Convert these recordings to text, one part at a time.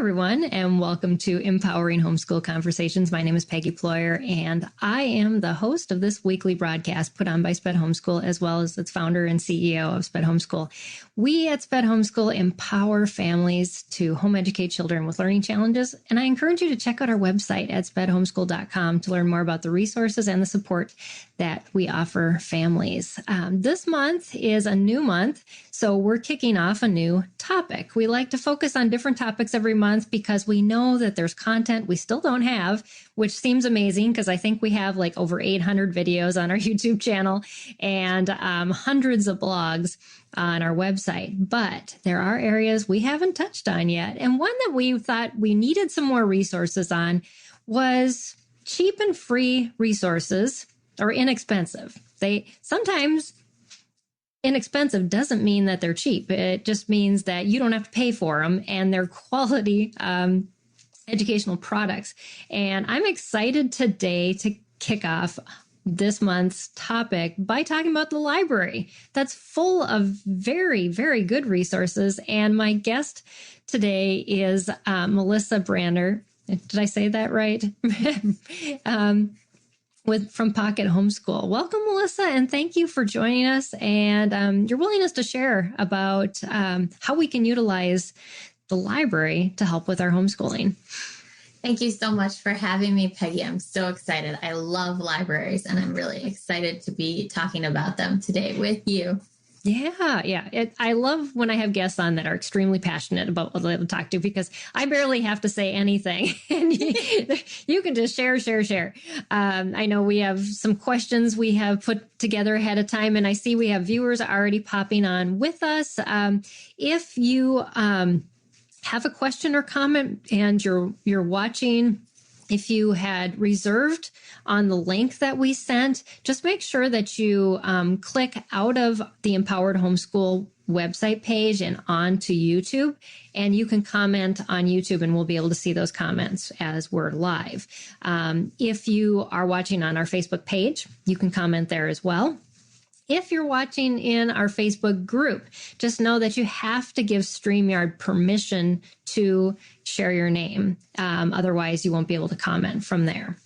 everyone, and welcome to Empowering Homeschool Conversations. My name is Peggy Ployer, and I am the host of this weekly broadcast put on by Sped Homeschool, as well as its founder and CEO of Sped Homeschool. We at Sped Homeschool empower families to home educate children with learning challenges, and I encourage you to check out our website at spedhomeschool.com to learn more about the resources and the support that we offer families. This month is a new month, so we're kicking off a new topic. We like to focus on different topics every month because we know that there's content we still don't have, which seems amazing because I think we have like over 800 videos on our YouTube channel and hundreds of blogs on our website. But there are areas we haven't touched on yet. And one that we thought we needed some more resources on was cheap and free resources, or inexpensive. Sometimes inexpensive doesn't mean that they're cheap. It just means that you don't have to pay for them, and they're quality educational products. And I'm excited today to kick off this month's topic by talking about the library that's full of very, very good resources. And my guest today is Melissa Brander. Did I say that right? From Pocket Homeschool. Welcome, Melissa, and thank you for joining us and your willingness to share about how we can utilize the library to help with our homeschooling. Thank you so much for having me, Peggy. I'm so excited. I love libraries, and I'm really excited to be talking about them today with you. Yeah. I love when I have guests on that are extremely passionate about what they talk to, because I barely have to say anything. And you can just share. I know we have some questions we have put together ahead of time, and I see we have viewers already popping on with us. If you have a question or comment and you're watching, if you had reserved on the link that we sent, just make sure that you click out of the Empowered Homeschool website page and onto YouTube, and you can comment on YouTube and we'll be able to see those comments as we're live. If you are watching on our Facebook page, you can comment there as well. If you're watching in our Facebook group, just know that you have to give StreamYard permission to share your name. Otherwise, you won't be able to comment from there.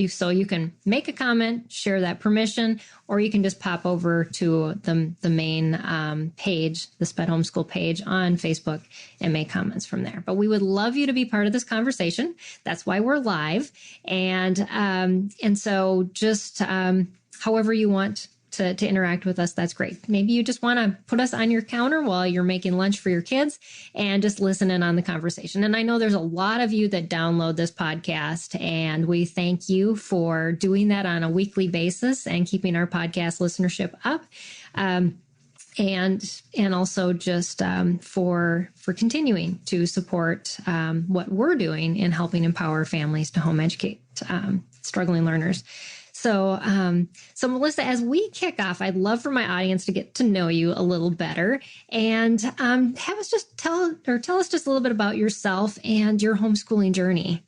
So you can make a comment, share that permission, or you can just pop over to the main page, the Sped Homeschool page on Facebook, and make comments from there. But we would love you to be part of this conversation. That's why we're live. And so just however you want to interact with us, that's great. Maybe you just want to put us on your counter while you're making lunch for your kids and just listen in on the conversation. And I know there's a lot of you that download this podcast, and we thank you for doing that on a weekly basis and keeping our podcast listenership up. And also just for continuing to support what we're doing in helping empower families to home educate struggling learners. So Melissa, as we kick off, I'd love for my audience to get to know you a little better and have us just tell us just a little bit about yourself and your homeschooling journey.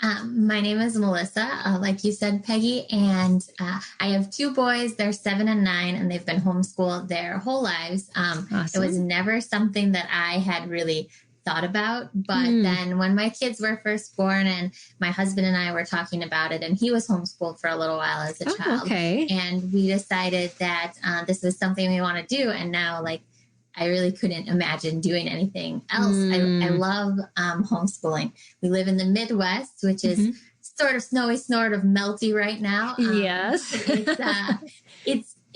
My name is Melissa, like you said, Peggy, and I have two boys. They're 7 and 9, and they've been homeschooled their whole lives. Awesome. It was never something that I had really thought about, but then when my kids were first born, and my husband and I were talking about it, and he was homeschooled for a little while as a child, okay. And we decided that this was something we want to do, and now I really couldn't imagine doing anything else. I love homeschooling. We live in the Midwest, which is sort of snowy, sort of melty right now. Yes.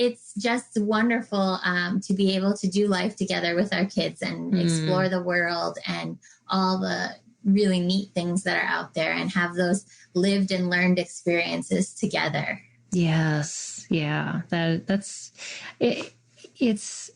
It's just wonderful to be able to do life together with our kids and explore the world and all the really neat things that are out there and have those lived and learned experiences together. Yes. Yeah. That's it. It's,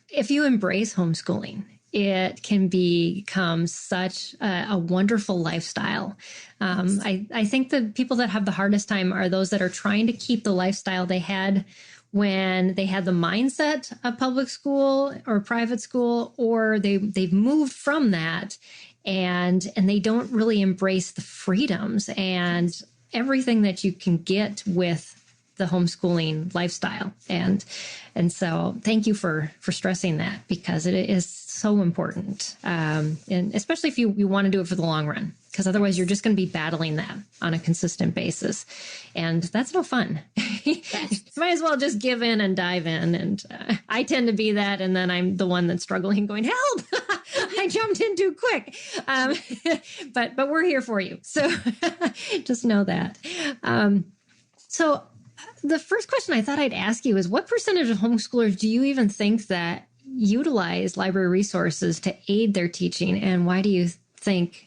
if you embrace homeschooling, it can become such a wonderful lifestyle. I think the people that have the hardest time are those that are trying to keep the lifestyle they had when they had the mindset of public school or private school, or they've moved from that and they don't really embrace the freedoms and everything that you can get with the homeschooling lifestyle. And so thank you for stressing that, because it is so important. And especially if you want to do it for the long run, because otherwise you're just going to be battling that on a consistent basis. And that's no fun. Might as well just give in and dive in. And I tend to be that. And then I'm the one that's struggling, going, help, I jumped in too quick. But we're here for you. So just know that. So the first question I thought I'd ask you is, what percentage of homeschoolers do you even think that utilize library resources to aid their teaching? And why do you think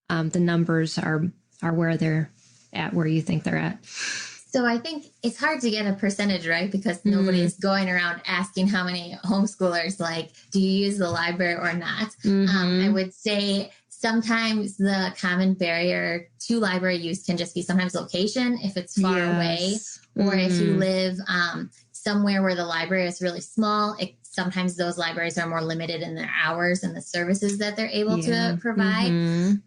the numbers are where they're at, where you think they're at? So I think it's hard to get a percentage, right? Because nobody is going around asking how many homeschoolers, like, do you use the library or not? I would say sometimes the common barrier to library use can just be sometimes location, if it's far away, or if you live somewhere where the library is really small. Sometimes those libraries are more limited in their hours and the services that they're able to provide.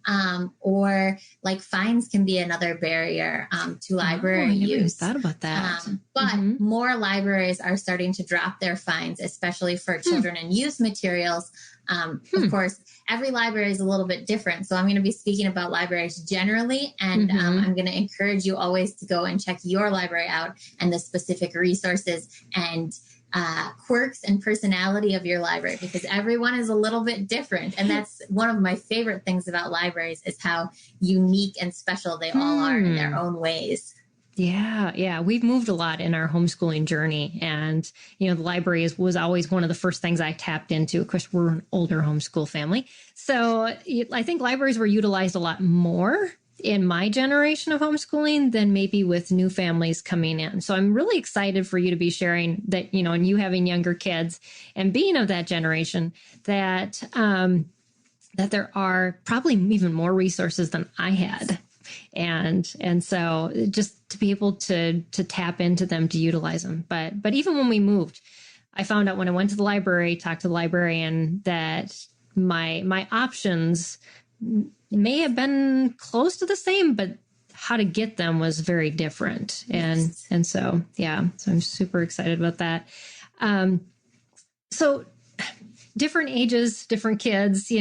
Or like fines can be another barrier to library use. I never even thought about that. But more libraries are starting to drop their fines, especially for children and youth materials. Of course, every library is a little bit different. So I'm going to be speaking about libraries generally, and I'm going to encourage you always to go and check your library out and the specific resources and quirks and personality of your library, because everyone is a little bit different. And that's one of my favorite things about libraries, is how unique and special they all are in their own ways. Yeah. We've moved a lot in our homeschooling journey. And, the library was always one of the first things I tapped into. Of course, we're an older homeschool family. So I think libraries were utilized a lot more in my generation of homeschooling than maybe with new families coming in. So I'm really excited for you to be sharing that, and you having younger kids and being of that generation, that there are probably even more resources than I had. And so just to be able to tap into them, to utilize them. But even when we moved, I found out when I went to the library, talked to the librarian, that my options may have been close to the same, but how to get them was very different. And so, so I'm super excited about that. So different ages, different kids,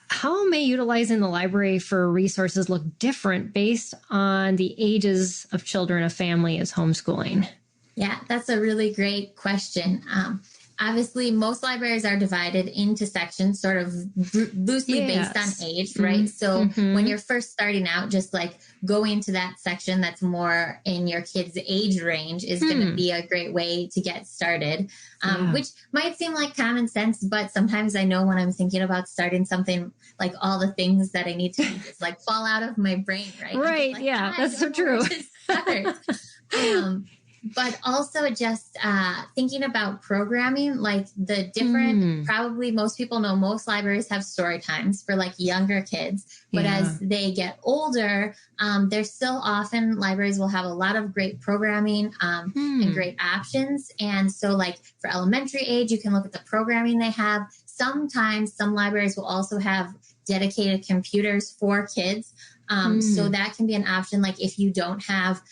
how may utilizing the library for resources look different based on the ages of children a family is homeschooling? Yeah, that's a really great question. Obviously, most libraries are divided into sections, sort of loosely based on age, right? So when you're first starting out, just like go into that section that's more in your kid's age range is going to be a great way to get started, which might seem like common sense, but sometimes I know when I'm thinking about starting something, like all the things that I need to just like fall out of my brain, right? Right. Like, That's so true. But also just thinking about programming, like the different, probably most people know most libraries have story times for like younger kids. But as they get older, there's still often libraries will have a lot of great programming and great options. And so like for elementary age, you can look at the programming they have. Sometimes some libraries will also have dedicated computers for kids. So that can be an option. Like if you don't have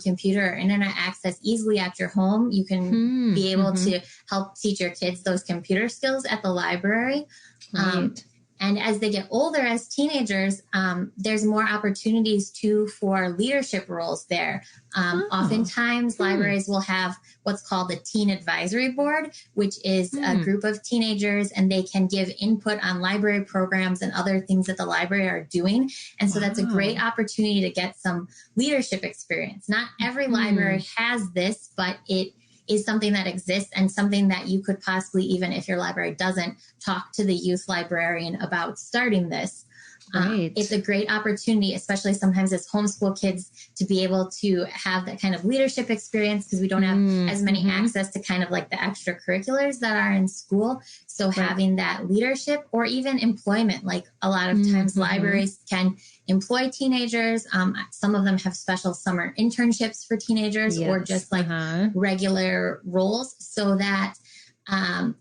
computer or internet access easily at your home, you can be able to help teach your kids those computer skills at the library. Right. And as they get older, as teenagers, there's more opportunities for leadership roles there. Oftentimes, libraries will have what's called the Teen Advisory Board, which is a group of teenagers, and they can give input on library programs and other things that the library are doing. And so that's a great opportunity to get some leadership experience. Not every library has this, but it is something that exists and something that you could possibly, even if your library doesn't, talk to the youth librarian about starting this. Right. It's a great opportunity, especially sometimes as homeschool kids, to be able to have that kind of leadership experience, because we don't have as many access to kind of like the extracurriculars that are in school. So having that leadership, or even employment, like a lot of times libraries can employ teenagers. Some of them have special summer internships for teenagers or just like regular roles, so that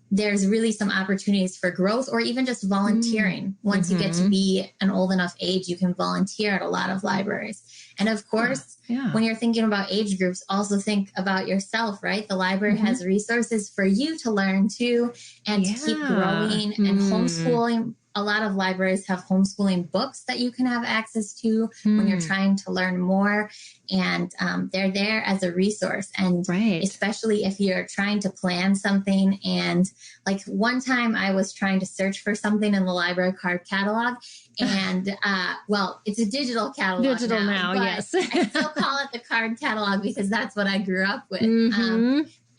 there's really some opportunities for growth or even just volunteering. Once you get to be an old enough age, you can volunteer at a lot of libraries. And of course, when you're thinking about age groups, also think about yourself, right? The library has resources for you to learn too and to keep growing and homeschooling. A lot of libraries have homeschooling books that you can have access to when you're trying to learn more. And they're there as a resource. And especially if you're trying to plan something. And like one time I was trying to search for something in the library card catalog. And well, it's a digital catalog. Digital now, yes. I still call it the card catalog because that's what I grew up with.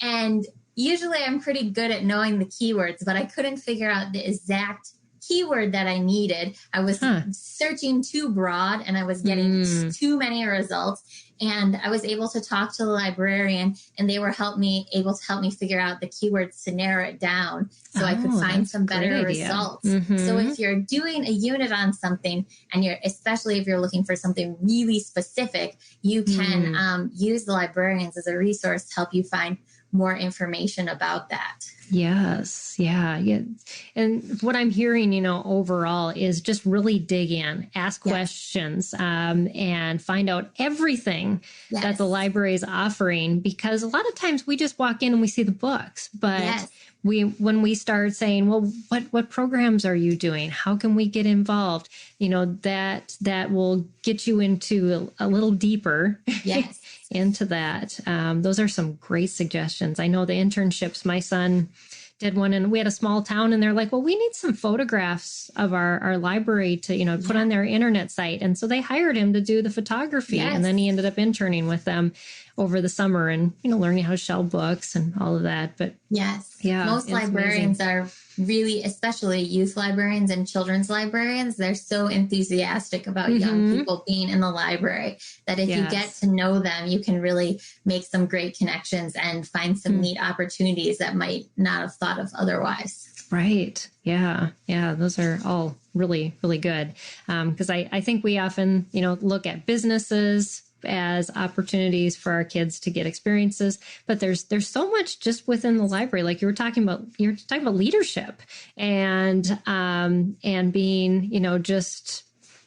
And usually I'm pretty good at knowing the keywords, but I couldn't figure out the exact keyword that I needed. I was searching too broad and I was getting too many results. And I was able to talk to the librarian and they were able to help me figure out the keywords to narrow it down so I could find some better results. So if you're doing a unit on something and especially if you're looking for something really specific, you can use the librarians as a resource to help you find more information about that. Yes. Yeah. And what I'm hearing, overall is just really dig in, ask questions, and find out everything that the library is offering, because a lot of times we just walk in and we see the books, but when we start saying, well, what programs are you doing? How can we get involved? That will get you into a little deeper into that. Those are some great suggestions. I know the internships, my son did one and we had a small town and they're like, well, we need some photographs of our library to, put on their internet site. And so they hired him to do the photography and then he ended up interning with them over the summer and, learning how to shell books and all of that. But most librarians are really, especially youth librarians and children's librarians, they're so enthusiastic about young people being in the library that if you get to know them, you can really make some great connections and find some neat opportunities that might not have thought of otherwise. Right. Yeah. Yeah. Those are all really, really good. Because I think we often, look at businesses as opportunities for our kids to get experiences, but there's so much just within the library. Like you're talking about leadership and being, just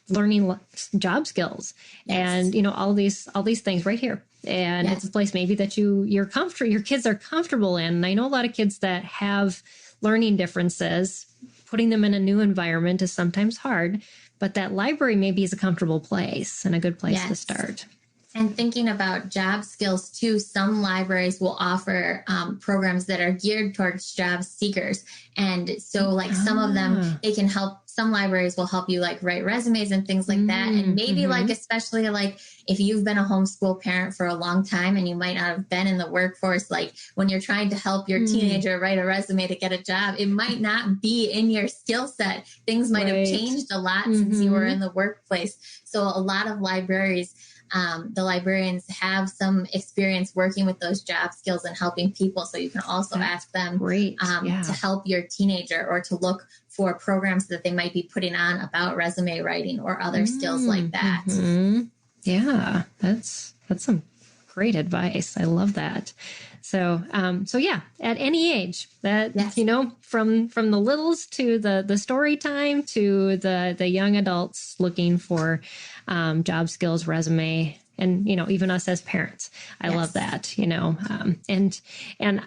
learning job skills and, all these things right here. And it's a place maybe that your kids are comfortable in. And I know a lot of kids that have learning differences, putting them in a new environment is sometimes hard, but that library maybe is a comfortable place and a good place to start. And thinking about job skills too, some libraries will offer programs that are geared towards job seekers. And so some of them, they can help, some libraries will help you write resumes and things like that. And maybe especially if you've been a homeschool parent for a long time and you might not have been in the workforce, when you're trying to help your teenager write a resume to get a job, it might not be in your skill set. Things might have changed a lot since you were in the workplace. So a lot of libraries, the librarians have some experience working with those job skills and helping people. So you can also ask them to help your teenager or to look for programs that they might be putting on about resume writing or other skills like that. Yeah, that's some great advice. I love that. So at any age that, from the littles to the story time to the young adults looking for job skills, resume, and, even us as parents. I love that, and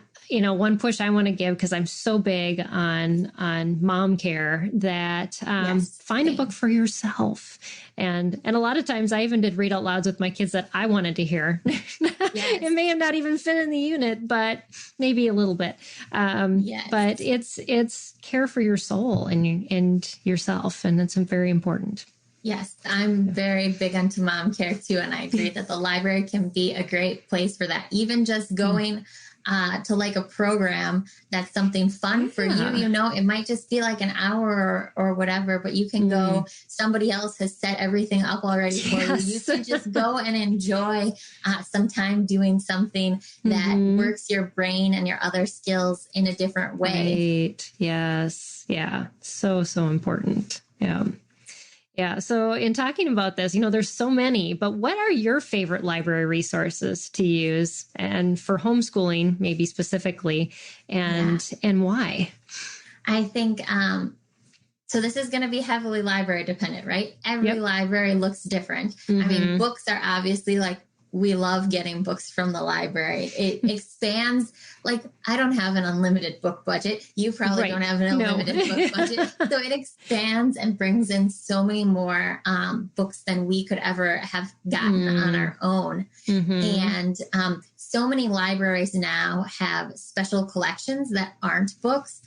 one push I want to give, because I'm so big on mom care, that find a book for yourself. And a lot of times I even did read out louds with my kids that I wanted to hear. It may have not even fit in the unit, but maybe a little bit. But it's care for your soul and yourself. And it's very important. Yes, I'm very big into mom care too. And I agree that the library can be a great place for that. Even just going to a program that's something fun for you. It might just be an hour or whatever, but you can go, somebody else has set everything up already for you. You can just go and enjoy some time doing something that works your brain and your other skills in a different way. Right. Yes. Yeah. So important. Yeah. Yeah. So in talking about this, there's so many, but what are your favorite library resources to use and for homeschooling, maybe specifically, and why? I think, so this is going to be heavily library dependent, right? Every library looks different. I mean, books are obviously like, we love getting books from the library. It expands, like, I don't have an unlimited book budget. You probably don't have an unlimited book budget. So it expands and brings in so many more books than we could ever have gotten on our own. And so many libraries now have special collections that aren't books.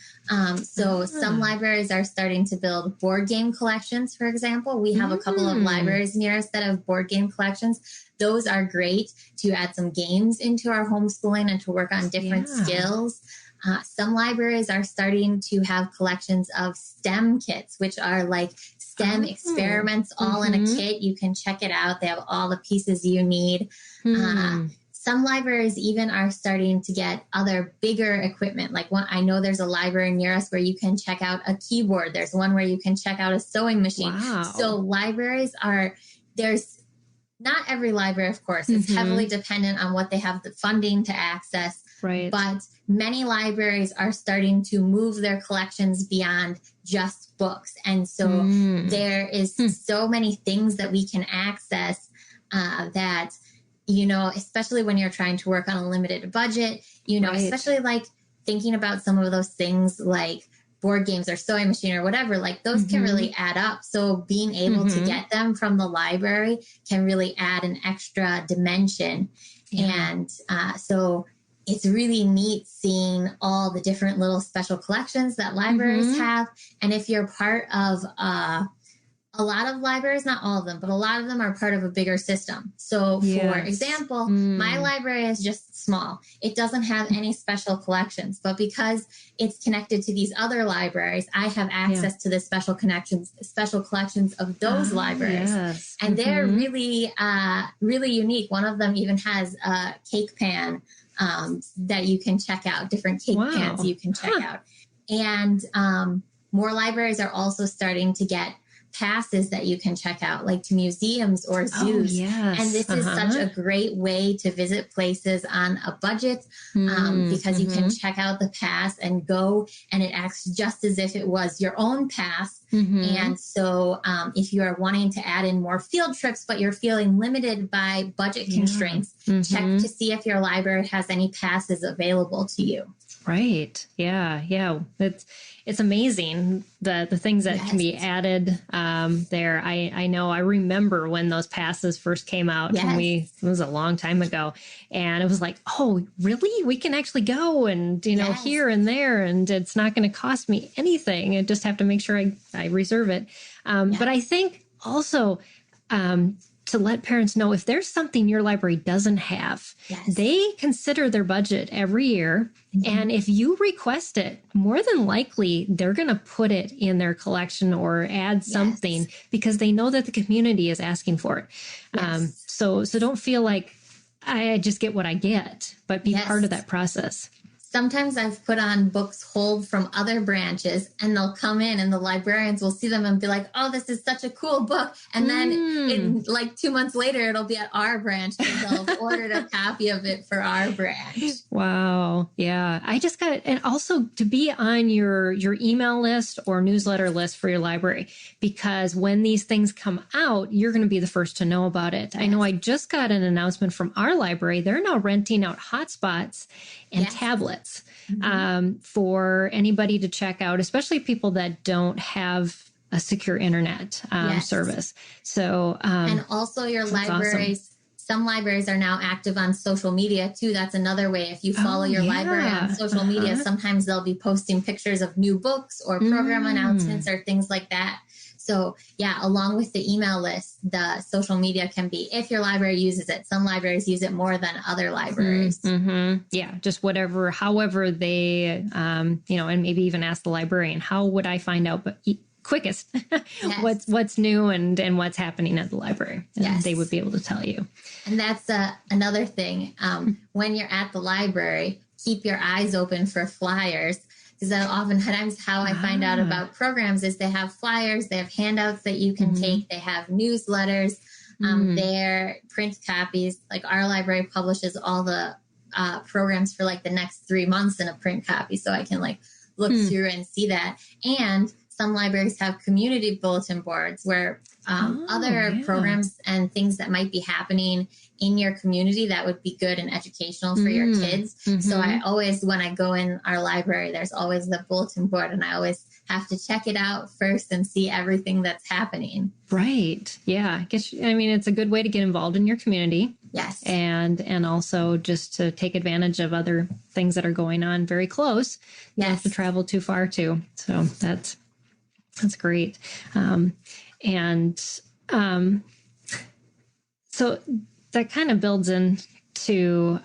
So some libraries are starting to build board game collections, for example. We have a couple of libraries near us that have board game collections. Those are great to add some games into our homeschooling and to work on different skills. Some libraries are starting to have collections of STEM kits, which are like STEM experiments all in a kit. You can check it out. They have all the pieces you need. Some libraries even are starting to get other bigger equipment. Like I know there's a library near us where you can check out a keyboard. There's one where you can check out a sewing machine. Wow. So libraries there's not every library, of course. It's heavily dependent on what they have the funding to access. Right. But many libraries are starting to move their collections beyond just books. And so there is so many things that we can access that, especially when you're trying to work on a limited budget, especially like thinking about some of those things like board games or sewing machine or whatever, like those can really add up. So being able to get them from the library can really add an extra dimension. And so it's really neat seeing all the different little special collections that libraries have. And if you're part of a lot of libraries, not all of them, but a lot of them are part of a bigger system. So for example, my library is just small. It doesn't have any special collections, but because it's connected to these other libraries, I have access to the special collections of those libraries. Yes. And they're really, really unique. One of them even has a cake pan that you can check out, different cake pans you can check out. And more libraries are also starting to get passes that you can check out, like to museums or zoos. And this is such a great way to visit places on a budget because you can check out the pass and go, and it acts just as if it was your own pass. And so if you are wanting to add in more field trips, but you're feeling limited by budget constraints, check to see if your library has any passes available to you. Right. Yeah. Yeah. It's amazing the things that can be added there. I remember when those passes first came out and it was a long time ago, and it was like, oh, really? We can actually go and, here and there, and it's not going to cost me anything. I just have to make sure I reserve it. But I think also, to let parents know if there's something your library doesn't have, they consider their budget every year. And if you request it, more than likely, they're going to put it in their collection or add something because they know that the community is asking for it. So don't feel like I just get what I get, but be part of that process. Sometimes I've put on books hold from other branches, and they'll come in and the librarians will see them and be like, oh, this is such a cool book. And then like 2 months later, it'll be at our branch because they'll have ordered a copy of it for our branch. Wow. Yeah. I just got it. And also to be on your email list or newsletter list for your library, because when these things come out, you're going to be the first to know about it. I know I just got an announcement from our library. They're now renting out hotspots and tablets for anybody to check out, especially people that don't have a secure internet service. So, and also your libraries, some libraries are now active on social media too. That's another way. If you follow your library on social media, sometimes they'll be posting pictures of new books or program announcements or things like that. So along with the email list, the social media can be, if your library uses it. Some libraries use it more than other libraries. Yeah, just however they, and maybe even ask the librarian, how would I find out quickest what's new and what's happening at the library? And they would be able to tell you. And that's another thing. When you're at the library, keep your eyes open for flyers. because oftentimes how I find out about programs is they have flyers, they have handouts that you can take, they have newsletters, their print copies. Like our library publishes all the programs for like the next 3 months in a print copy, so I can like look through and see that. And some libraries have community bulletin boards where other programs and things that might be happening in your community that would be good and educational for your kids. So I always, when I go in our library, there's always the bulletin board, and I always have to check it out first and see everything that's happening. Right. Yeah. I mean, it's a good way to get involved in your community. Yes. And also just to take advantage of other things that are going on very close. You don't have to travel too far too. So that's great. So that kind of builds into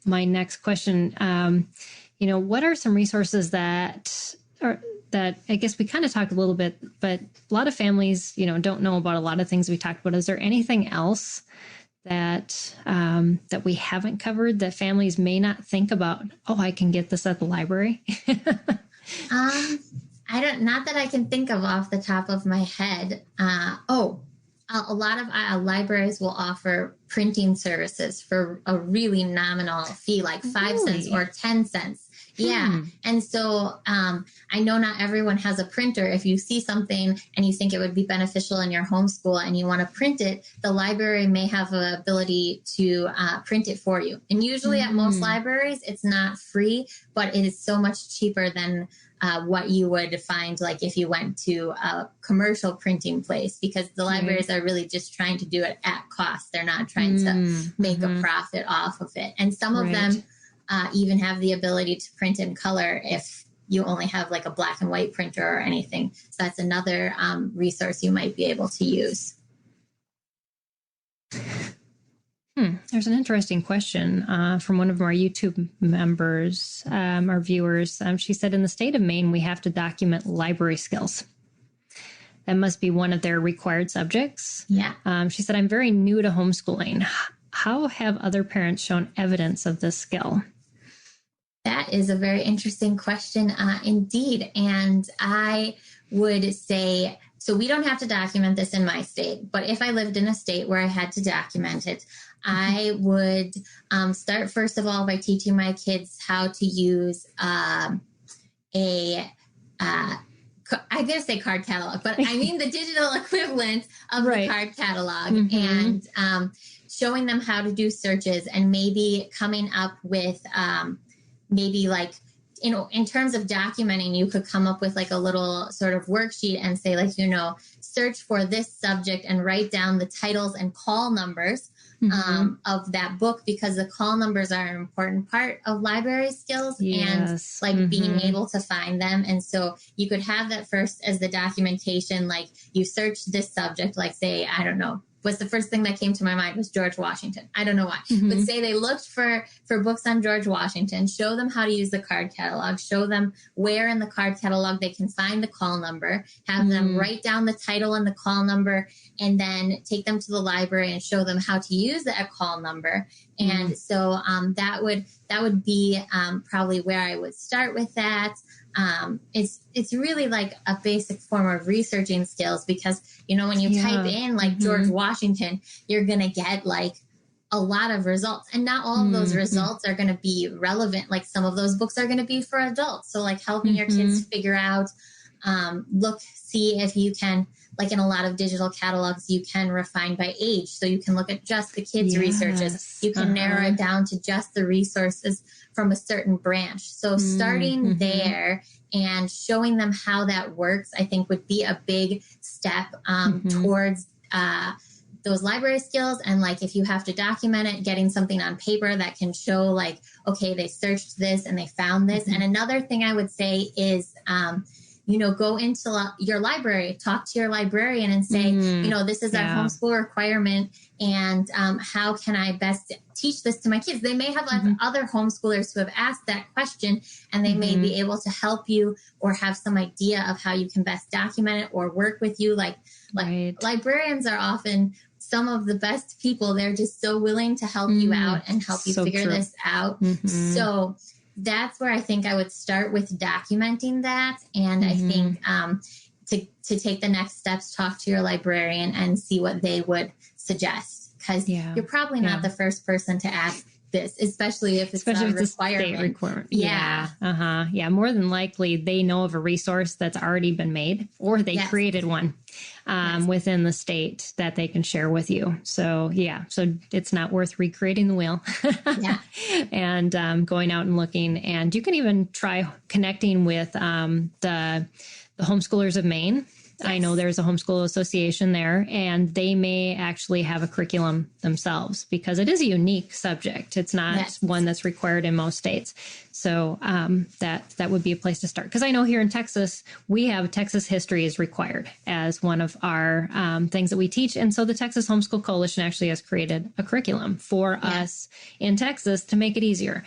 my next question. What are some resources that I guess we kind of talked a little bit, but a lot of families, don't know about a lot of things we talked about. Is there anything else that we haven't covered that families may not think about? Oh, I can get this at the library. Not that I can think of off the top of my head. A lot of libraries will offer printing services for a really nominal fee, like 5 cents or 10 cents. Yeah. And so I know not everyone has a printer. If you see something and you think it would be beneficial in your homeschool and you want to print it, the library may have the ability to print it for you. And usually at most libraries, it's not free, but it is so much cheaper than what you would find like if you went to a commercial printing place, because the libraries are really just trying to do it at cost. They're not trying to make a profit off of it. And some of them even have the ability to print in color if you only have like a black and white printer or anything. So that's another resource you might be able to use. There's an interesting question from one of our YouTube members, our viewers. She said, in the state of Maine, we have to document library skills. That must be one of their required subjects. Yeah. She said, I'm very new to homeschooling. How have other parents shown evidence of this skill? That is a very interesting question indeed. And I would say, so we don't have to document this in my state, but if I lived in a state where I had to document it, I would start first of all by teaching my kids how to use I'm going to say card catalog, but I mean the digital equivalent of the card catalog, and showing them how to do searches, and maybe coming up with maybe like, in terms of documenting, you could come up with like a little sort of worksheet and say like, search for this subject and write down the titles and call numbers of that book, because the call numbers are an important part of library skills and like being able to find them. And so you could have that first as the documentation, like you search this subject, like say, I don't know, was the first thing that came to my mind was George Washington. I don't know why, but say they looked for books on George Washington, show them how to use the card catalog, show them where in the card catalog they can find the call number, have them write down the title and the call number, and then take them to the library and show them how to use that call number. And so that would be probably where I would start with that. It's really like a basic form of researching skills, because, when you type in like George Washington, you're going to get like a lot of results, and not all of those results are going to be relevant. Like some of those books are going to be for adults. So like helping your kids figure out, see if you can, like in a lot of digital catalogs, you can refine by age. So you can look at just the kids' researches. You can narrow it down to just the resources from a certain branch. So starting there and showing them how that works, I think would be a big step towards those library skills. And like, if you have to document it, getting something on paper that can show like, okay, they searched this and they found this. And another thing I would say is, go into your library, talk to your librarian and say, this is our homeschool requirement, and how can I best teach this to my kids? They may have other homeschoolers who have asked that question, and they may be able to help you or have some idea of how you can best document it or work with you. Like librarians are often some of the best people. They're just so willing to help you out and help you figure this out. So that's where I think I would start with documenting that. And I think to take the next steps, talk to your librarian and see what they would suggest. Because you're probably not the first person to ask this, especially if it's a requirement. Yeah, more than likely they know of a resource that's already been made, or they created one within the state that they can share with you. So so it's not worth recreating the wheel. And going out and looking. And you can even try connecting with the Homeschoolers of Maine. Yes. I know there's a homeschool association there, and they may actually have a curriculum themselves, because it is a unique subject. It's not one that's required in most states. So that would be a place to start. Because I know here in Texas, we have Texas history is required as one of our things that we teach. And so the Texas Homeschool Coalition actually has created a curriculum for us in Texas to make it easier.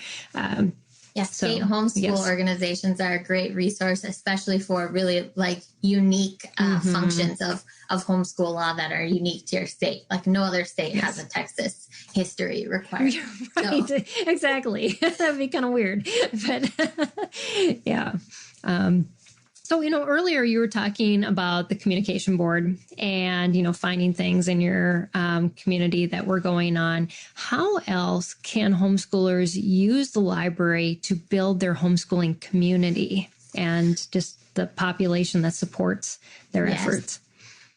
State homeschool organizations are a great resource, especially for really like unique functions of homeschool law that are unique to your state. Like no other state has a Texas history required. Right, so. Exactly. That'd be kind of weird, but So, earlier you were talking about the communication board and, finding things in your community that were going on. How else can homeschoolers use the library to build their homeschooling community and just the population that supports their efforts?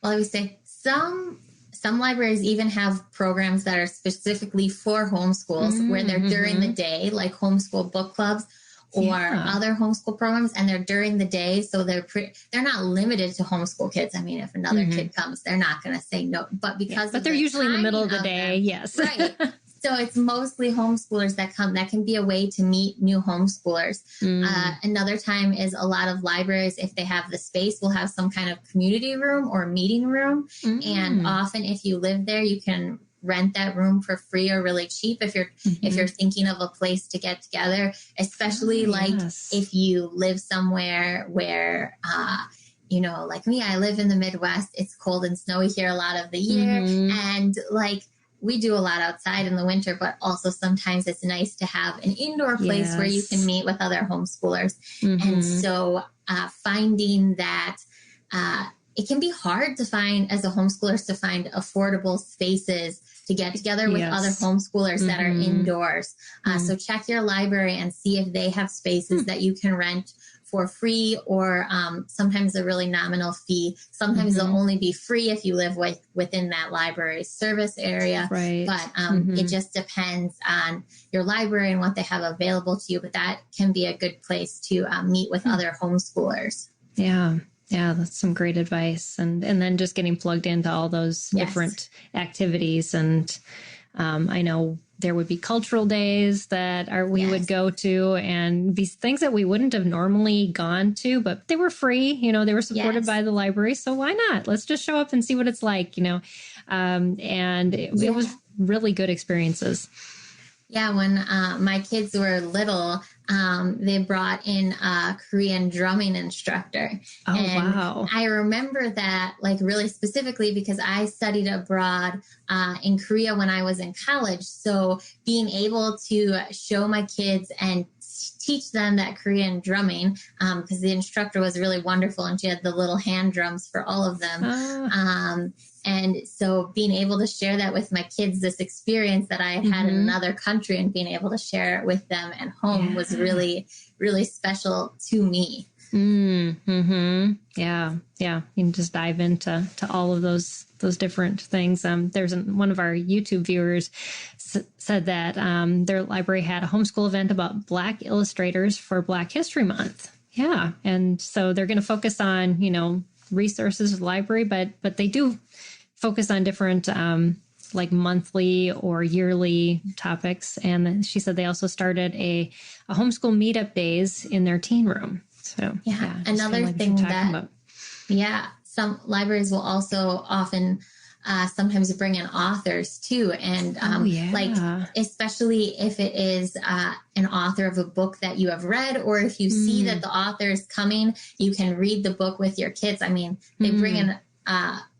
Well, I would say some libraries even have programs that are specifically for homeschools where they're during the day, like homeschool book clubs. Or other homeschool programs, and they're during the day, so they're not limited to homeschool kids. I mean, if another kid comes, they're not going to say no. But but they're usually in the middle of the day. Yes, right. So it's mostly homeschoolers that come. That can be a way to meet new homeschoolers. Another time is a lot of libraries, if they have the space, will have some kind of community room or meeting room. And often, if you live there, you can rent that room for free or really cheap if you're thinking of a place to get together, especially if you live somewhere where like me, I live in the Midwest. It's cold and snowy here a lot of the year, and we do a lot outside in the winter, but also sometimes it's nice to have an indoor place where you can meet with other homeschoolers. And so finding that it can be hard to find as a homeschooler to find affordable spaces to get together with other homeschoolers that are indoors. So check your library and see if they have spaces that you can rent for free, or sometimes a really nominal fee. Sometimes they'll only be free if you live within that library service area. Right. But it just depends on your library and what they have available to you. But that can be a good place to meet with other homeschoolers. Yeah. Yeah, that's some great advice. And then just getting plugged into all those different activities. And I know there would be cultural days that we would go to, and these things that we wouldn't have normally gone to, but they were free. They were supported by the library. So why not? Let's just show up and see what it's like, and it was really good experiences. Yeah, when my kids were little, they brought in a Korean drumming instructor. Oh, and wow. I remember that really specifically because I studied abroad in Korea when I was in college. So being able to show my kids and teach them that Korean drumming, because the instructor was really wonderful and she had the little hand drums for all of them. And so being able to share that with my kids, this experience that I had in another country, and being able to share it with them at home was really, really special to me. Yeah. You can just dive into all of those different things. There's one of our YouTube viewers said that their library had a homeschool event about Black illustrators for Black History Month. Yeah. And so they're going to focus on, resources of the library, but they do focus on different monthly or yearly topics. And she said they also started a homeschool meetup days in their teen room. So another thing that some libraries will also often sometimes bring in authors too. And especially if it is an author of a book that you have read, or if you see that the author is coming, you can read the book with your kids. I mean, they bring in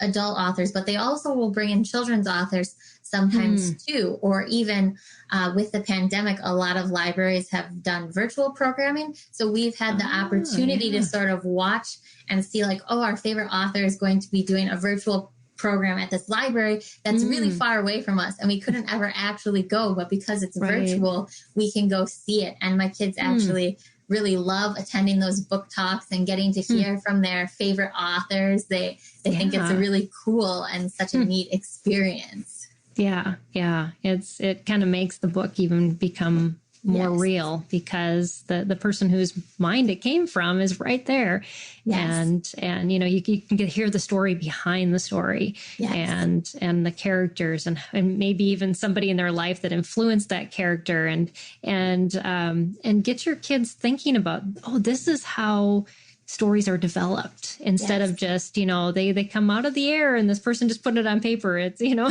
adult authors, but they also will bring in children's authors. sometimes two, or even with the pandemic, a lot of libraries have done virtual programming. So we've had the opportunity to sort of watch and see like, oh, our favorite author is going to be doing a virtual program at this library that's really far away from us, and we couldn't ever actually go, but because it's virtual, we can go see it. And my kids actually really love attending those book talks and getting to hear from their favorite authors. They think it's a really cool and such a neat experience. Yeah. It kind of makes the book even become more real, because the person whose mind it came from is right there. And you know, you can hear the story behind the story, and the characters, and maybe even somebody in their life that influenced that character, and get your kids thinking about, oh, this is how stories are developed, instead of just, you know, they come out of the air and this person just put it on paper. It's, you know,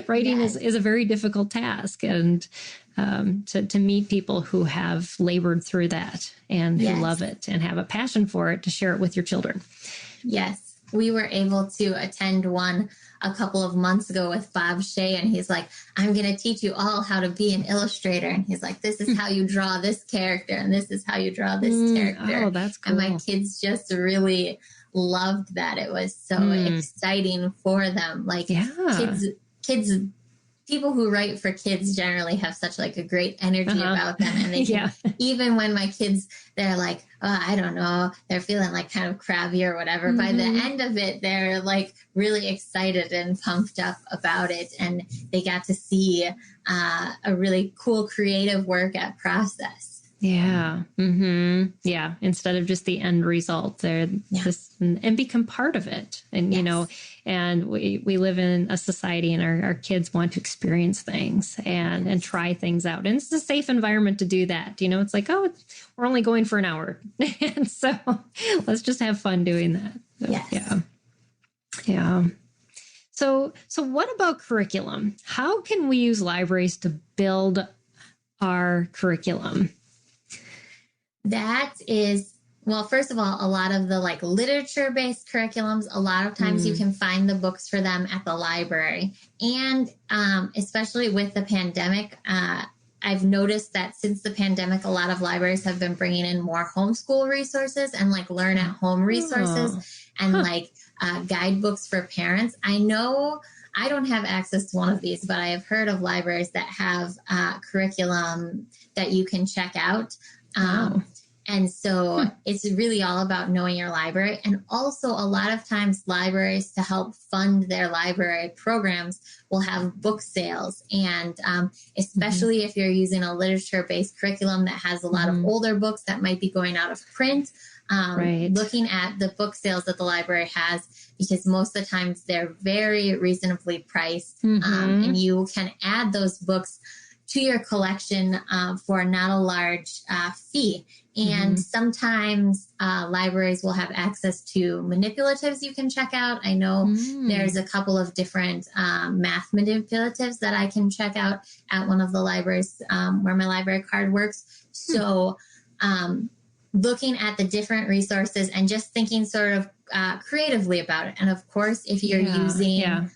writing is a very difficult task, and to meet people who have labored through that and who love it and have a passion for it, to share it with your children. Yes. We were able to attend one a couple of months ago with Bob Shea, and he's like, I'm going to teach you all how to be an illustrator. And he's like, this is how you draw this character, and this is how you draw this character. Oh, that's cool. And my kids just really loved that. It was so exciting for them. Like kids, people who write for kids generally have such like a great energy about them. And they can, even when my kids, they're like, oh, I don't know, they're feeling like kind of crabby or whatever. By the end of it, they're like really excited and pumped up about it. And they got to see a really cool creative work at process. Yeah. Yeah. Instead of just the end result, they're just, and become part of it. And, you know, and we live in a society, and our kids want to experience things and try things out. And it's a safe environment to do that. You know, it's like, oh, we're only going for an hour. And so let's just have fun doing that. So, yeah. So what about curriculum? How can we use libraries to build our curriculum? That is, well, first of all, a lot of the like literature-based curriculums, a lot of times you can find the books for them at the library. And especially with the pandemic, I've noticed that since the pandemic, a lot of libraries have been bringing in more homeschool resources and like learn at home resources and like guidebooks for parents. I know I don't have access to one of these, but I have heard of libraries that have curriculum that you can check out. And so it's really all about knowing your library. And also a lot of times libraries, to help fund their library programs, will have book sales. And especially if you're using a literature-based curriculum that has a lot of older books that might be going out of print, looking at the book sales that the library has, because most of the times they're very reasonably priced, and you can add those books to your collection for not a large fee. And sometimes libraries will have access to manipulatives you can check out. I know there's a couple of different math manipulatives that I can check out at one of the libraries where my library card works. So looking at the different resources and just thinking sort of creatively about it. And of course, if you're using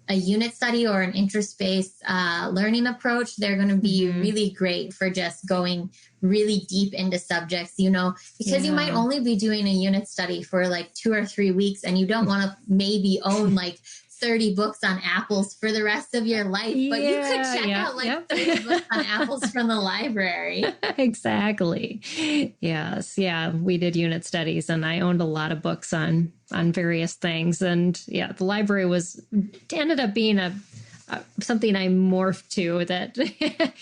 a unit study or an interest-based learning approach, they're going to be really great for just going really deep into subjects, you know, because you might only be doing a unit study for like 2 or 3 weeks, and you don't want to maybe own like 30 books on apples for the rest of your life, but you could check out like 30 books on apples from the library. Exactly. Yes. Yeah. We did unit studies, and I owned a lot of books on various things. And the library ended up being something I morphed to, that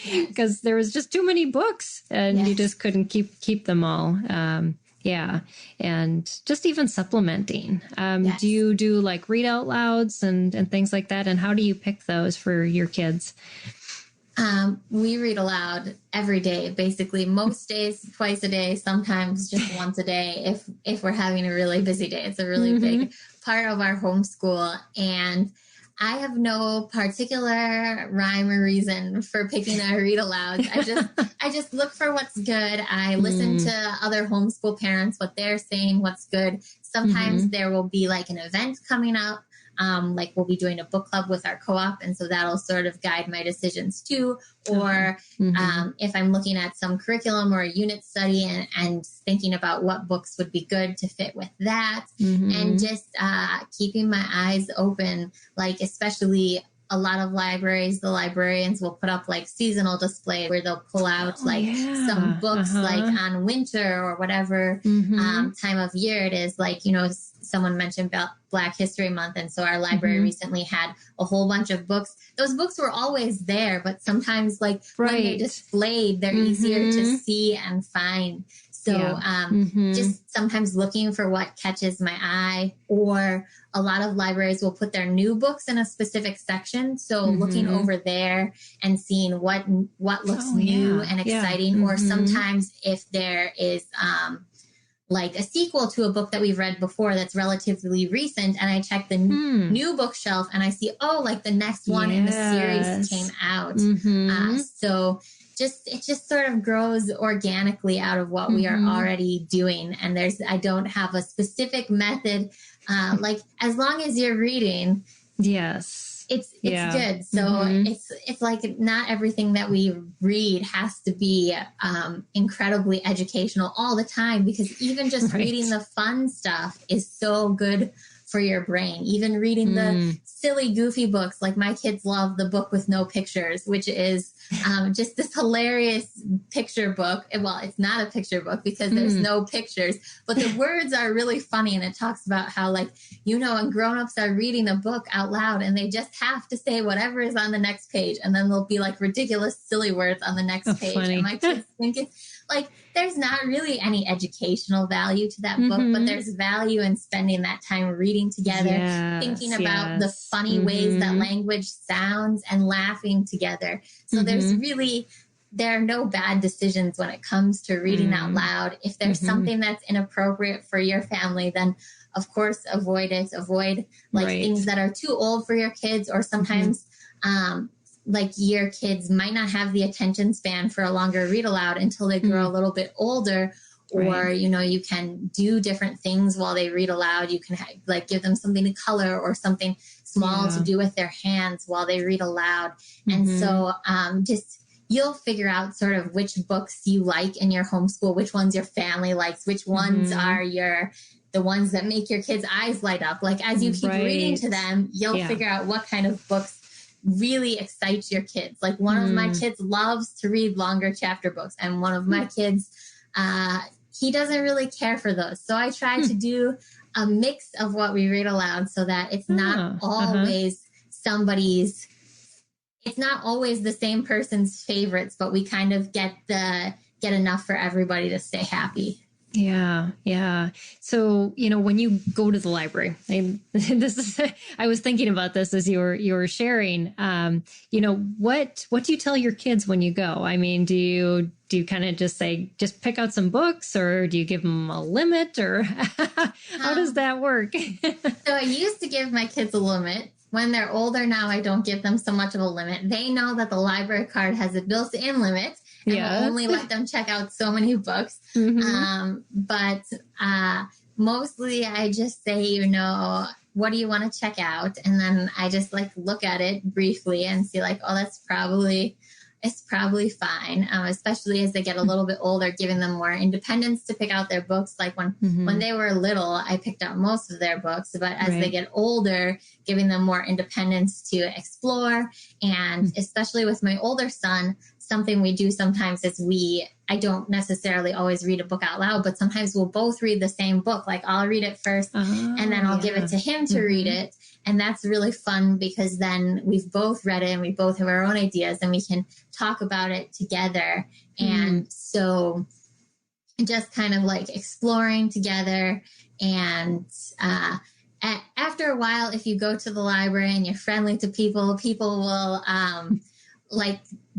because there was just too many books, and you just couldn't keep them all. And just even supplementing. Do you do like read out louds and things like that? And how do you pick those for your kids? We read aloud every day, basically most days, twice a day, sometimes just once a day. If we're having a really busy day, it's a really big part of our homeschool. And I have no particular rhyme or reason for picking our read alouds. I just look for what's good. I listen to other homeschool parents, what they're saying, what's good. Sometimes there will be like an event coming up like we'll be doing a book club with our co-op. And so that'll sort of guide my decisions too. Or if I'm looking at some curriculum or a unit study and thinking about what books would be good to fit with that. And just keeping my eyes open, like especially a lot of libraries, the librarians will put up like seasonal display where they'll pull out some books like on winter or whatever time of year it is. Like, you know, someone mentioned about Black History Month. And so our library recently had a whole bunch of books. Those books were always there, but sometimes like when they're displayed, they're easier to see and find. So just sometimes looking for what catches my eye, or a lot of libraries will put their new books in a specific section. So looking over there and seeing what looks new and exciting, or sometimes if there is like a sequel to a book that we've read before that's relatively recent, and I check the new bookshelf and I see, like the next one in the series came out. So it just sort of grows organically out of what we are already doing. And I don't have a specific method. Like as long as you're reading, it's good. So it's like not everything that we read has to be incredibly educational all the time, because even just reading the fun stuff is so good for your brain. Even reading the silly, goofy books, like my kids love the book with no pictures, which is just this hilarious picture book. Well, it's not a picture book because there's no pictures, but the words are really funny. And it talks about how, like, you know, when grownups are reading a book out loud and they just have to say whatever is on the next page. And then there'll be like ridiculous, silly words on the next page. Funny. And my kids think it's like, there's not really any educational value to that book, but there's value in spending that time reading together, thinking about the funny ways that language sounds, and laughing together. So there are no bad decisions when it comes to reading out loud. If there's something that's inappropriate for your family, then of course avoid it. Avoid things that are too old for your kids, or sometimes like your kids might not have the attention span for a longer read aloud until they grow a little bit older. Or, you know, you can do different things while they read aloud. You can give them something to color or something small to do with their hands while they read aloud. And so you'll figure out sort of which books you like in your homeschool, which ones your family likes, which ones are the ones that make your kids' eyes light up. Like as you keep reading to them, you'll figure out what kind of books really excites your kids. Like one of my kids loves to read longer chapter books, and one of my kids, he doesn't really care for those. So I try to do a mix of what we read aloud so that it's not always it's not always the same person's favorites, but we kind of get enough for everybody to stay happy. Yeah. So, you know, when you go to the library, I was thinking about this as you were sharing, you know, what do you tell your kids when you go? I mean, do you kind of just say, just pick out some books, or do you give them a limit, or how does that work? So I used to give my kids a limit. When they're older now, I don't give them so much of a limit. They know that the library card has a built-in limit. And we'll only let them check out so many books. But mostly I just say, you know, what do you want to check out? And then I just look at it briefly and see it's probably fine. Especially as they get a little bit older, giving them more independence to pick out their books. Like when they were little, I picked out most of their books, but as they get older, giving them more independence to explore. And especially with my older son, something we do sometimes is I don't necessarily always read a book out loud, but sometimes we'll both read the same book. Like I'll read it first and then I'll give it to him to read it. And that's really fun because then we've both read it and we both have our own ideas and we can talk about it together. And so just kind of exploring together. And after a while, if you go to the library and you're friendly to people will,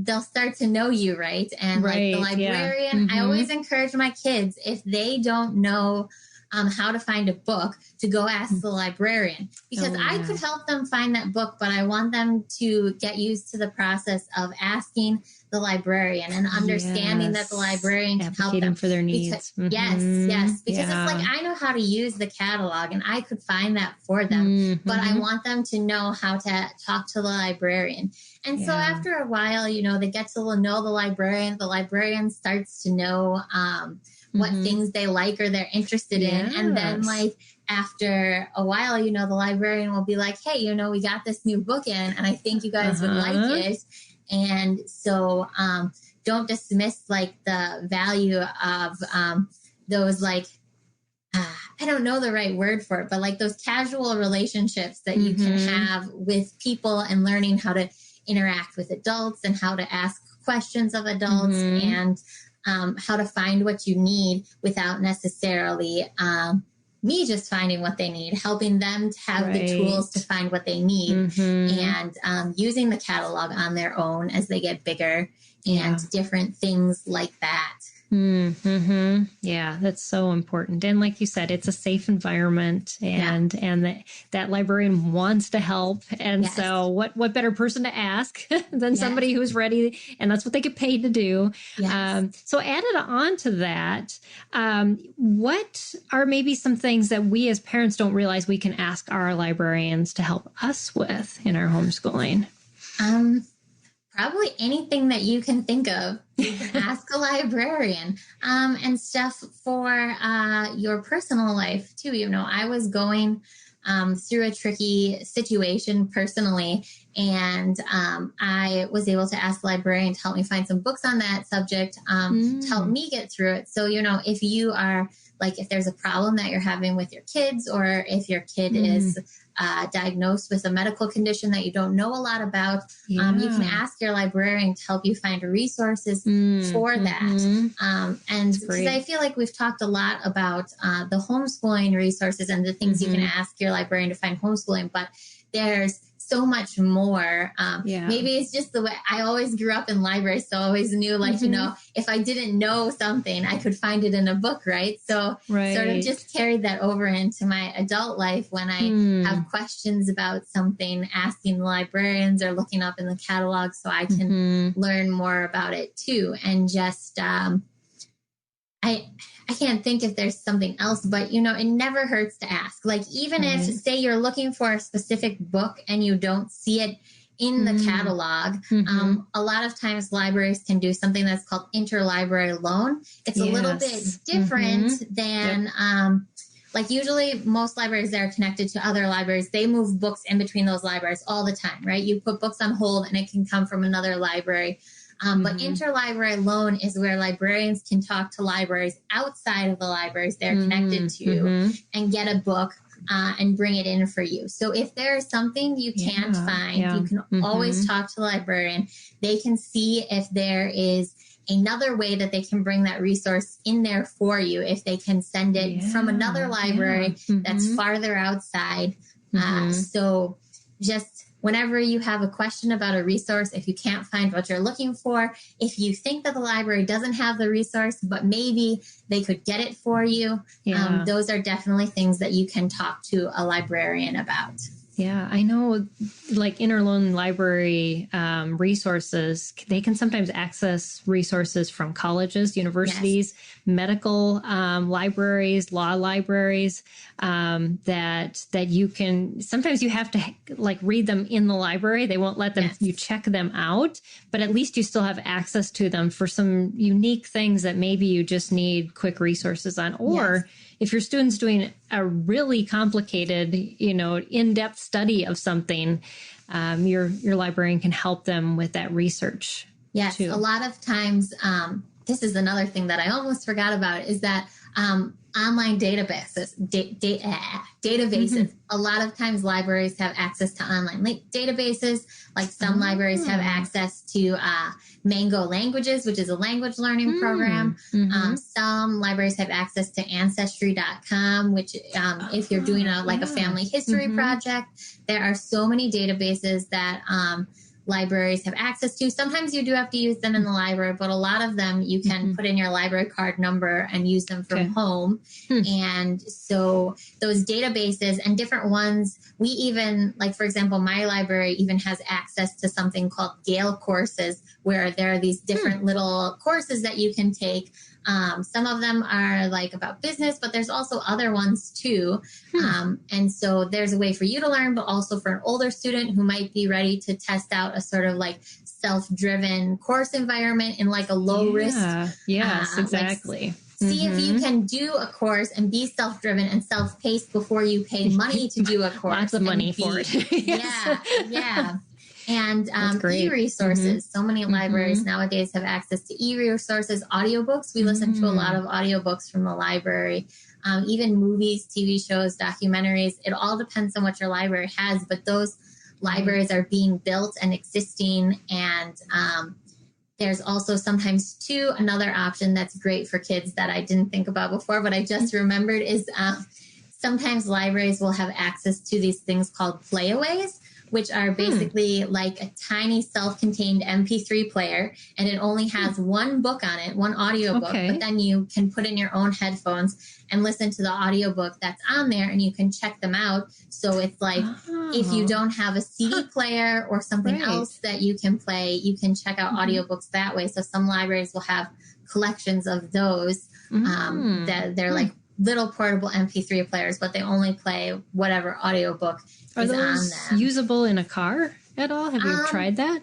they'll start to know you, right? And the librarian, I always encourage my kids, if they don't know how to find a book, to go ask the librarian, because I could help them find that book, but I want them to get used to the process of asking the librarian and understanding that the librarian can help them for their needs. Because, yes, because it's like, I know how to use the catalog and I could find that for them, but I want them to know how to talk to the librarian. And so after a while, you know, they get to know the librarian starts to know what things they like or they're interested in. And then like after a while, you know, the librarian will be like, hey, you know, we got this new book in and I think you guys would like it. And so don't dismiss like the value of those like, I don't know the right word for it, but like those casual relationships that you can have with people and learning how to interact with adults and how to ask questions of adults and how to find what you need without necessarily me just finding what they need, helping them to have the tools to find what they need and using the catalog on their own as they get bigger and different things like that. Yeah, that's so important. And like you said, it's a safe environment and that librarian wants to help. And so what better person to ask than somebody who's ready? And that's what they get paid to do. So added on to that, what are maybe some things that we as parents don't realize we can ask our librarians to help us with in our homeschooling? Probably anything that you can think of, you can ask a librarian, and stuff for your personal life too. You know, I was going through a tricky situation personally, and I was able to ask the librarian to help me find some books on that subject to help me get through it. So, you know, if you are like, if there's a problem that you're having with your kids, or if your kid is diagnosed with a medical condition that you don't know a lot about, you can ask your librarian to help you find resources for that. And because I feel like we've talked a lot about the homeschooling resources and the things you can ask your librarian to find homeschooling, but there's so much more. Maybe it's just the way I always grew up in libraries. So I always knew, like, you know, if I didn't know something, I could find it in a book, right? So sort of just carried that over into my adult life when I have questions about something, asking the librarians or looking up in the catalog so I can learn more about it too. And just, I can't think if there's something else, but, you know, it never hurts to ask. Like, even if, say, you're looking for a specific book and you don't see it in the catalog, a lot of times libraries can do something that's called interlibrary loan. It's a little bit different than, like, usually most libraries that are connected to other libraries, they move books in between those libraries all the time, right? You put books on hold and it can come from another library. But interlibrary loan is where librarians can talk to libraries outside of the libraries they're connected to and get a book and bring it in for you. So if there's something you can't find, you can always talk to the librarian. They can see if there is another way that they can bring that resource in there for you, if they can send it from another library that's farther outside. So just whenever you have a question about a resource, if you can't find what you're looking for, if you think that the library doesn't have the resource, but maybe they could get it for you, those are definitely things that you can talk to a librarian about. Yeah, I know, like interloan library resources, they can sometimes access resources from colleges, universities, medical libraries, law libraries, that you can, sometimes you have to like read them in the library. They won't let them, you check them out, but at least you still have access to them for some unique things that maybe you just need quick resources on. Or if your student's doing a really complicated, you know, in-depth study of something, your librarian can help them with that research. Yes, too. A lot of times, this is another thing that I almost forgot about, is that online databases, a lot of times libraries have access to online databases. Like some libraries have access to Mango Languages, which is a language learning program. Some libraries have access to Ancestry.com, which if you're doing a family history project, there are so many databases that libraries have access to. Sometimes you do have to use them in the library, but a lot of them you can put in your library card number and use them from home. And so those databases and different ones, we even, like, for example, my library even has access to something called Gale courses, where there are these different little courses that you can take. Some of them are like about business, but there's also other ones too. And so there's a way for you to learn, but also for an older student who might be ready to test out a sort of like self-driven course environment in like a low risk. Yes, exactly. See if you can do a course and be self-driven and self-paced before you pay money to do a course. Lots of money for it. Yeah. And e-resources. So many libraries nowadays have access to e-resources, audiobooks. We listen to a lot of audiobooks from the library, even movies, TV shows, documentaries. It all depends on what your library has, but those libraries are being built and existing. And there's also sometimes too, another option that's great for kids that I didn't think about before, but I just remembered is sometimes libraries will have access to these things called playaways, which are basically like a tiny self-contained MP3 player, and it only has one book on it, one audiobook, but then you can put in your own headphones and listen to the audiobook that's on there, and you can check them out. So it's like if you don't have a CD player or something else that you can play, you can check out audiobooks that way. So some libraries will have collections of those that they're like little portable MP3 players, but they only play whatever audiobook Are is those on them. Usable in a car at all? Have you tried that?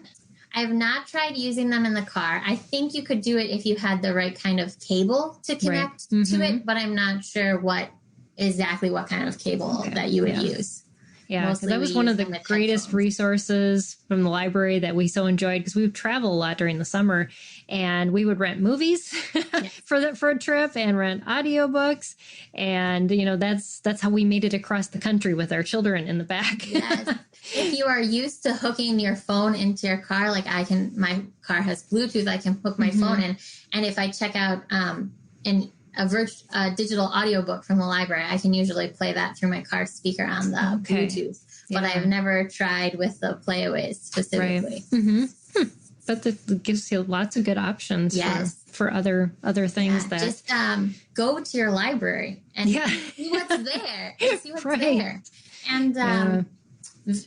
I have not tried using them in the car. I think you could do it if you had the right kind of cable to connect to it, but I'm not sure what kind of cable that you would use. Yeah, because that was one of the greatest resources from the library that we so enjoyed, because we would travel a lot during the summer, and we would rent movies for a trip and rent audiobooks. And, you know, that's how we made it across the country with our children in the back. Yes. If you are used to hooking your phone into your car, like my car has Bluetooth, I can hook my phone in. And if I check out a digital audiobook from the library, I can usually play that through my car speaker on the Bluetooth. But I've never tried with the playaways specifically. But it gives you lots of good options for other things. Just go to your library and see what's there. And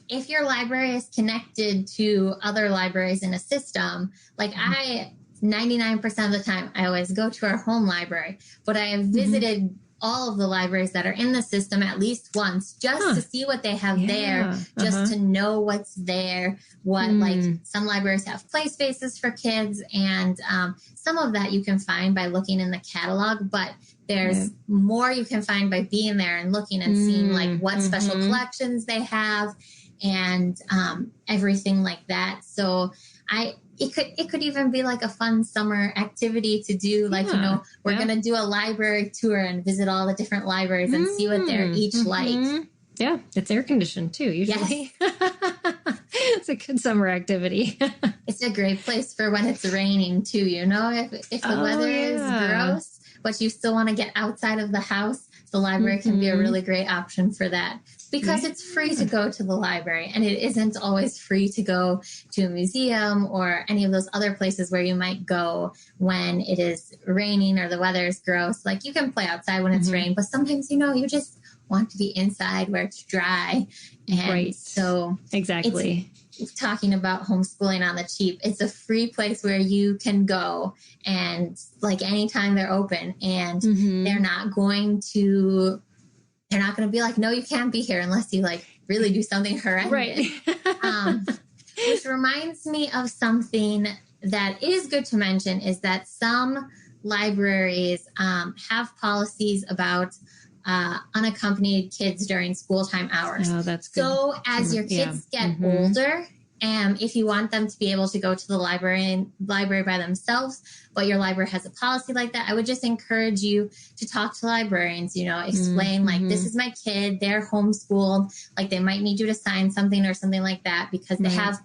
if your library is connected to other libraries in a system, like 99% of the time, I always go to our home library, but I have visited all of the libraries that are in the system at least once, just to see what they have there, just to know what's there, like some libraries have play spaces for kids, and some of that you can find by looking in the catalog, but there's more you can find by being there and looking and seeing like what special collections they have and everything like that. So it could even be like a fun summer activity to do. Like, you know, we're going to do a library tour and visit all the different libraries and see what they're each like. Yeah, it's air conditioned too, usually. It's a good summer activity. It's a great place for when it's raining too, you know, if the weather is gross, but you still want to get outside of the house, the library can be a really great option for that. Because it's free to go to the library, and it isn't always free to go to a museum or any of those other places where you might go when it is raining or the weather is gross. Like, you can play outside when it's rain, but sometimes, you know, you just want to be inside where it's dry. And so exactly. Talking about homeschooling on the cheap, it's a free place where you can go, and like anytime they're open, and they're not going to be like, no, you can't be here unless you like really do something horrendous. Which reminds me of something that is good to mention, is that some libraries have policies about unaccompanied kids during school time hours. Oh, that's good. So as your kids get older, if you want them to be able to go to the library by themselves, but your library has a policy like that, I would just encourage you to talk to librarians, you know, explain like, this is my kid, they're homeschooled, like they might need you to sign something or something like that, because they have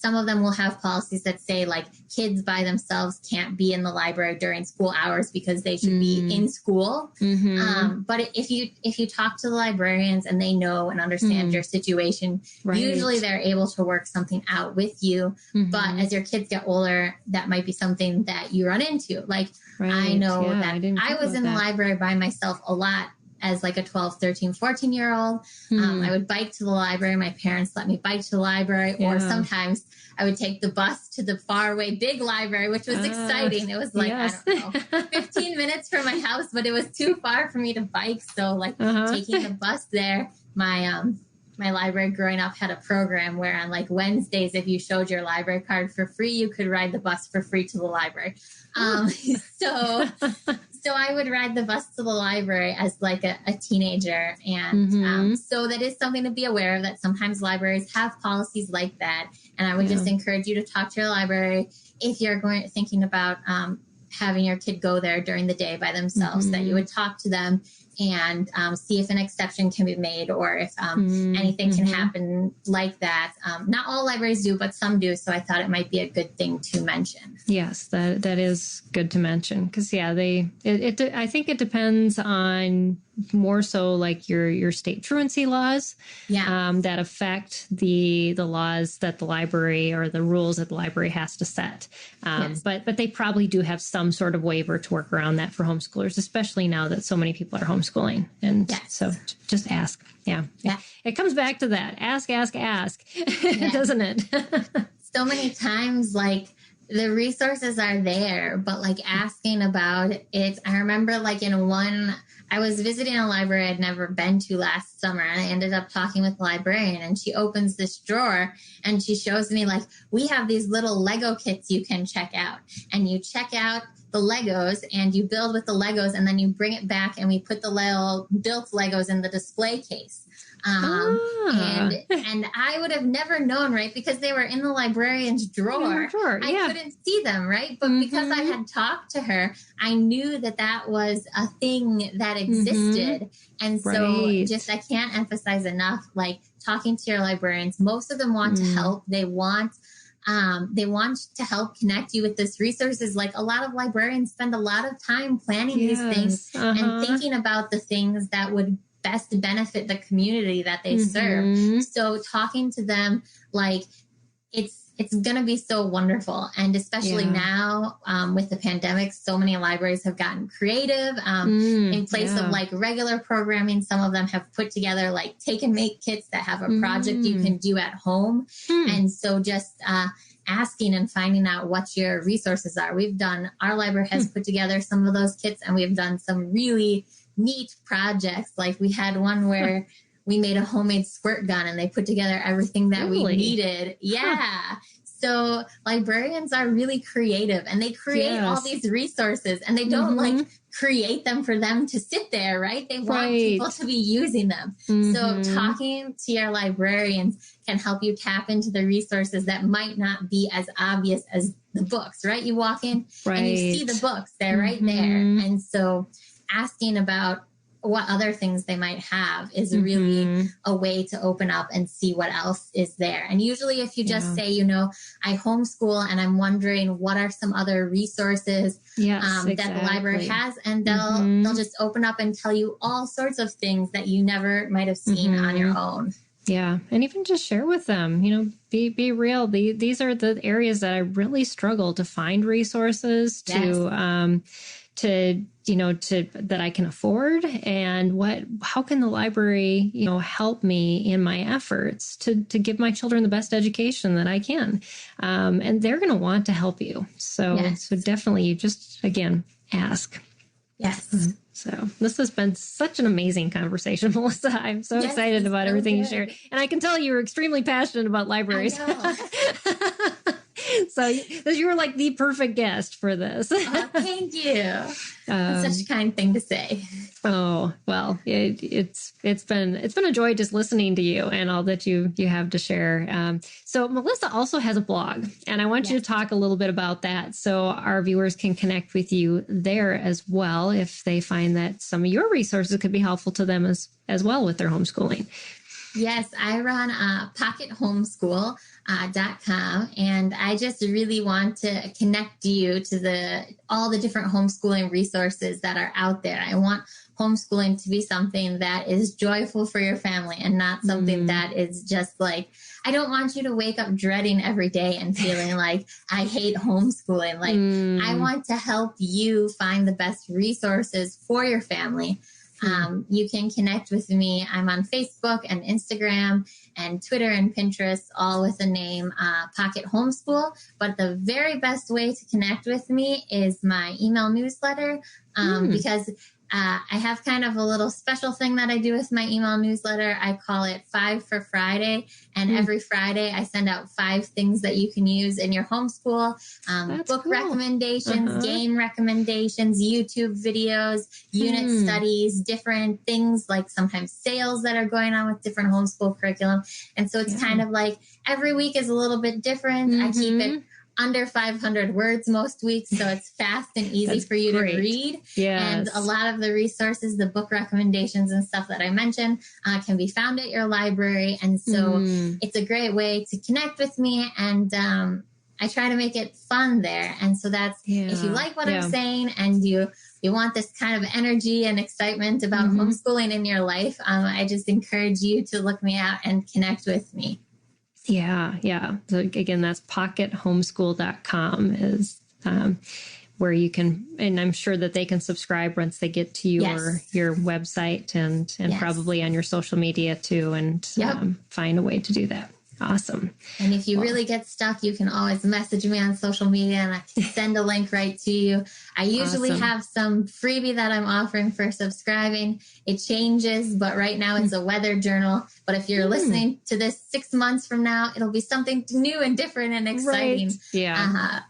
some of them will have policies that say like kids by themselves can't be in the library during school hours because they should be in school. But if you talk to the librarians and they know and understand your situation, usually they're able to work something out with you. But as your kids get older, that might be something that you run into. Like I know that I was in the library by myself a lot as like a 12, 13, 14-year-old. I would bike to the library. My parents let me bike to the library, or sometimes I would take the bus to the faraway big library, which was exciting. It was like, I don't know, 15 minutes from my house, but it was too far for me to bike. So like taking the bus there, my library growing up had a program where on like Wednesdays, if you showed your library card for free, you could ride the bus for free to the library. So I would ride the bus to the library as like a teenager. And so that is something to be aware of, that sometimes libraries have policies like that. And I would just encourage you to talk to your library if you're thinking about having your kid go there during the day by themselves, that you would talk to them and see if an exception can be made, or if anything can happen like that. Not all libraries do, but some do. So I thought it might be a good thing to mention. Yes, that is good to mention, because I think it depends on more so like your state truancy laws that affect the laws that the library, or the rules that the library has to set. But they probably do have some sort of waiver to work around that for homeschoolers, especially now that so many people are homeschooling. And so just ask. Yeah. It comes back to that. Ask, doesn't it? So many times, like, the resources are there, but like asking about it. I remember like I was visiting a library I'd never been to last summer, and I ended up talking with the librarian, and she opens this drawer and she shows me like, we have these little Lego kits you can check out, and you check out the Legos and you build with the Legos, and then you bring it back and we put the built Legos in the display case. And I would have never known, right? Because they were in the librarian's drawer. I couldn't see them, right? But because I had talked to her, I knew that was a thing that existed. And so I can't emphasize enough, like talking to your librarians. Most of them want to help. They want to help connect you with this resources. Like a lot of librarians spend a lot of time planning these things and thinking about the things that would best benefit the community that they serve. So talking to them, like it's going to be so wonderful. And especially now with the pandemic, so many libraries have gotten creative in place of like regular programming. Some of them have put together like take and make kits that have a project you can do at home. And so just asking and finding out what your resources are. Our library has put together some of those kits, and we've done some really neat projects. Like we had one where we made a homemade squirt gun, and they put together everything that we needed. So librarians are really creative, and they create all these resources, and they don't like create them for them to sit there, right? They want people to be using them. So talking to your librarians can help you tap into the resources that might not be as obvious as the books, right? You walk in and you see the books, they're right there. And so asking about what other things they might have is really a way to open up and see what else is there. And usually if you just say, I homeschool and I'm wondering what are some other resources that the library has, and they'll just open up and tell you all sorts of things that you never might have seen on your own. Yeah. And even just share with them, be real. These are the areas that I really struggle to find resources that I can afford, and how can the library, help me in my efforts to give my children the best education that I can. And they're going to want to help you. So definitely you just, again, ask. Yes. So this has been such an amazing conversation, Melissa. I'm so excited about everything you shared. And I can tell you're extremely passionate about libraries. So you were like the perfect guest for this. Oh, thank you. Such a kind thing to say. Oh, well, it's been a joy just listening to you and all that you have to share. So Melissa also has a blog, and I want you to talk a little bit about that so our viewers can connect with you there as well if they find that some of your resources could be helpful to them as well with their homeschooling. Yes, I run pockethomeschool.com, and I just really want to connect you to all the different homeschooling resources that are out there. I want homeschooling to be something that is joyful for your family and not something that is just like, I don't want you to wake up dreading every day and feeling like I hate homeschooling. Like I want to help you find the best resources for your family. You can connect with me. I'm on Facebook and Instagram and Twitter and Pinterest, all with the name Pocket Homeschool. But the very best way to connect with me is my email newsletter, because I have kind of a little special thing that I do with my email newsletter. I call it 5 for Friday. And every Friday I send out 5 things that you can use in your homeschool. Book cool. recommendations, game recommendations, YouTube videos, unit studies, different things like sometimes sales that are going on with different homeschool curriculum. And so it's kind of like every week is a little bit different. I keep it under 500 words most weeks, so it's fast and easy for you to read. Yes. And a lot of the resources, the book recommendations and stuff that I mentioned can be found at your library. And so it's a great way to connect with me. And I try to make it fun there. And so that's, if you like what I'm saying and you want this kind of energy and excitement about homeschooling in your life, I just encourage you to look me out and connect with me. Yeah. So again, that's pockethomeschool.com is where you can, and I'm sure that they can subscribe once they get to your website and probably on your social media too, and find a way to do that. Awesome. And if you really get stuck, you can always message me on social media and I can send a link right to you. I usually have some freebie that I'm offering for subscribing. It changes, but right now it's a weather journal. But if you're listening to this 6 months from now, it'll be something new and different and exciting. Right. Yeah.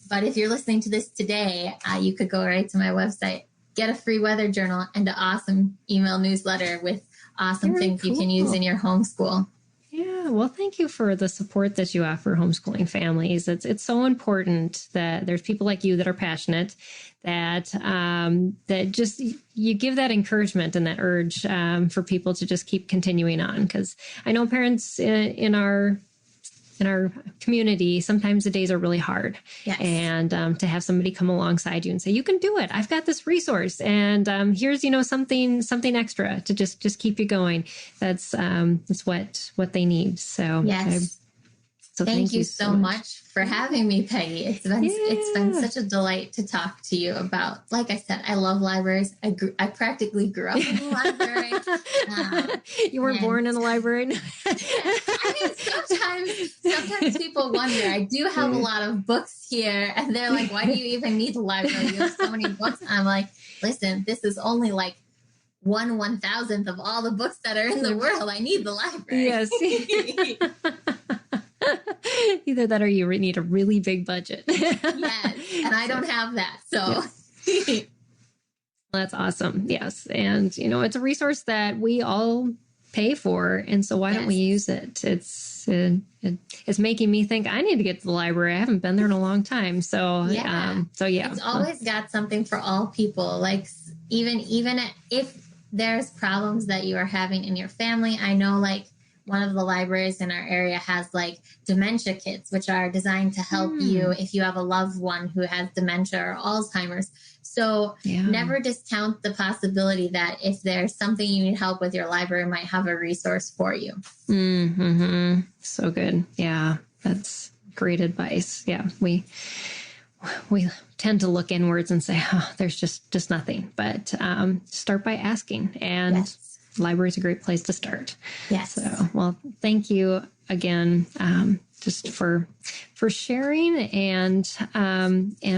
But if you're listening to this today, you could go right to my website, get a free weather journal and an awesome email newsletter with awesome things you can use in your homeschool. Yeah, well, thank you for the support that you offer homeschooling families. It's so important that there's people like you that are passionate, that just you give that encouragement and that urge for people to just keep continuing on. Because I know parents in our community, sometimes the days are really hard. Yes. And to have somebody come alongside you and say, you can do it. I've got this resource. And here's, something extra to just keep you going. That's what they need. So yes. Thank you so much for having me, Peggy. It's been such a delight to talk to you about. Like I said, I love libraries. I practically grew up in the library. You weren't born in a library. I mean, sometimes people wonder. I do have a lot of books here, and they're like, "Why do you even need the library? You have so many books." I'm like, "Listen, this is only like 1/1000th of all the books that are in the world. I need the library." Yes. Either that or you need a really big budget. Yes, and I don't have that. So that's awesome. Yes. And, it's a resource that we all pay for. And so why don't we use it? It's making me think I need to get to the library. I haven't been there in a long time. So, It's always got something for all people. Like even if there's problems that you are having in your family, I know like one of the libraries in our area has like dementia kits, which are designed to help you if you have a loved one who has dementia or Alzheimer's. So never discount the possibility that if there's something you need help with, your library might have a resource for you. Mm-hmm. So good. Yeah, that's great advice. Yeah, we tend to look inwards and say, there's just nothing. But start by asking. And library is a great place to start. Yes. So, well, thank you again, just for sharing and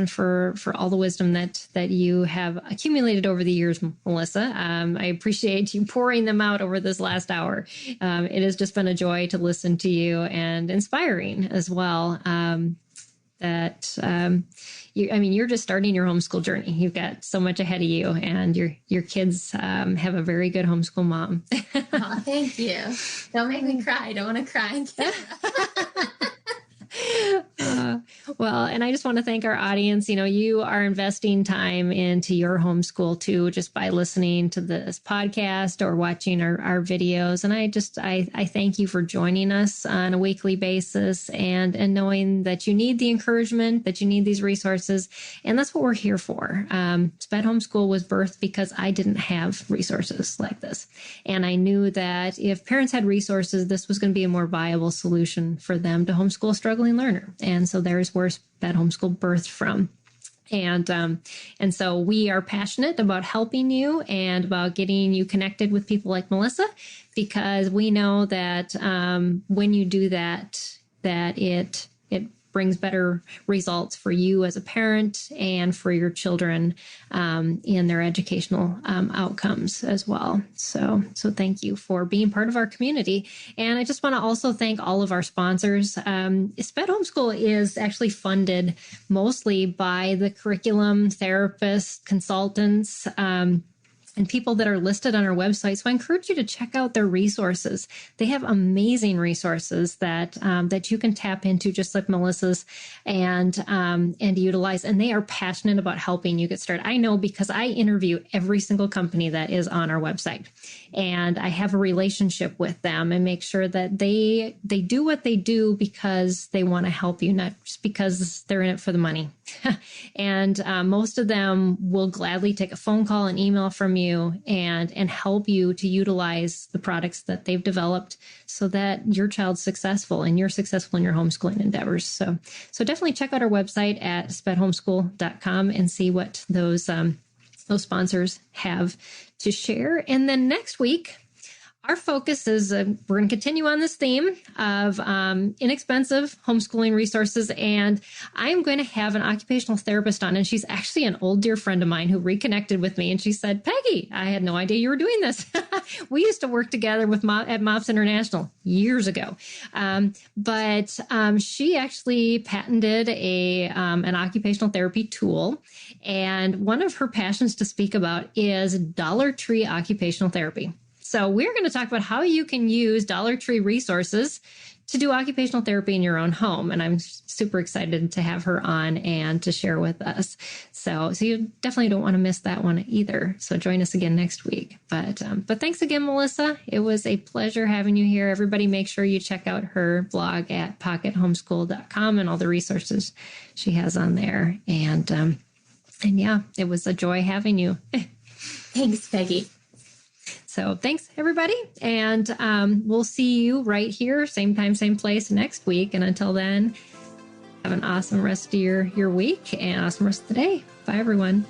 for all the wisdom that you have accumulated over the years, Melissa. I appreciate you pouring them out over this last hour. It has just been a joy to listen to you and inspiring as well. You're just starting your homeschool journey. You've got so much ahead of you, and your kids have a very good homeschool mom. Oh, thank you. Don't make me cry. I don't want to cry on camera. Well, and I just want to thank our audience. You are investing time into your homeschool too, just by listening to this podcast or watching our videos. And I thank you for joining us on a weekly basis and knowing that you need the encouragement, that you need these resources. And that's what we're here for. Sped Homeschool was birthed because I didn't have resources like this. And I knew that if parents had resources, this was going to be a more viable solution for them to homeschool a struggling learner. And so there's where Sped Homeschool birthed from. And so we are passionate about helping you and about getting you connected with people like Melissa, because we know that when you do that, that it brings better results for you as a parent and for your children in their educational outcomes as well. So thank you for being part of our community. And I just want to also thank all of our sponsors. Sped Homeschool is actually funded mostly by the curriculum therapists, consultants, and people that are listed on our website. So I encourage you to check out their resources. They have amazing resources that you can tap into, just like Melissa's, and utilize. And they are passionate about helping you get started. I know because I interview every single company that is on our website, and I have a relationship with them and make sure that they do what they do because they want to help you, not just because they're in it for the money. And most of them will gladly take a phone call and email from you and help you to utilize the products that they've developed so that your child's successful and you're successful in your homeschooling endeavors. So definitely check out our website at spedhomeschool.com and see what those sponsors have to share. And then next week, our focus is we're going to continue on this theme of inexpensive homeschooling resources. And I'm going to have an occupational therapist on. And she's actually an old dear friend of mine who reconnected with me. And she said, Peggy, I had no idea you were doing this. We used to work together at MOPS International years ago. But she actually patented an occupational therapy tool. And one of her passions to speak about is Dollar Tree occupational therapy. So we're going to talk about how you can use Dollar Tree resources to do occupational therapy in your own home. And I'm super excited to have her on and to share with us. So you definitely don't want to miss that one either. So join us again next week. But thanks again, Melissa. It was a pleasure having you here. Everybody make sure you check out her blog at pockethomeschool.com and all the resources she has on there. And yeah, it was a joy having you. Thanks, Peggy. So thanks, everybody. And we'll see you right here, same time, same place next week. And until then, have an awesome rest of your week and awesome rest of the day. Bye, everyone.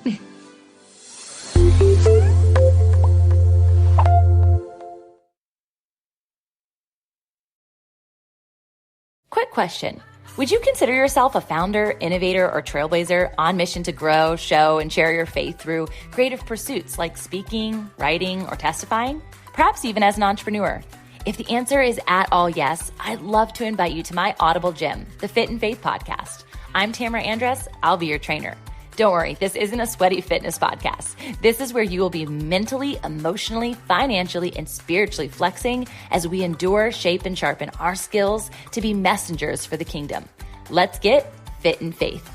Quick question. Would you consider yourself a founder, innovator, or trailblazer on mission to grow, show, and share your faith through creative pursuits like speaking, writing, or testifying? Perhaps even as an entrepreneur. If the answer is at all yes, I'd love to invite you to my Audible gym, the Fit and Faith podcast. I'm Tamara Andress. I'll be your trainer. Don't worry, this isn't a sweaty fitness podcast. This is where you will be mentally, emotionally, financially, and spiritually flexing as we endure, shape, and sharpen our skills to be messengers for the kingdom. Let's get fit in faith.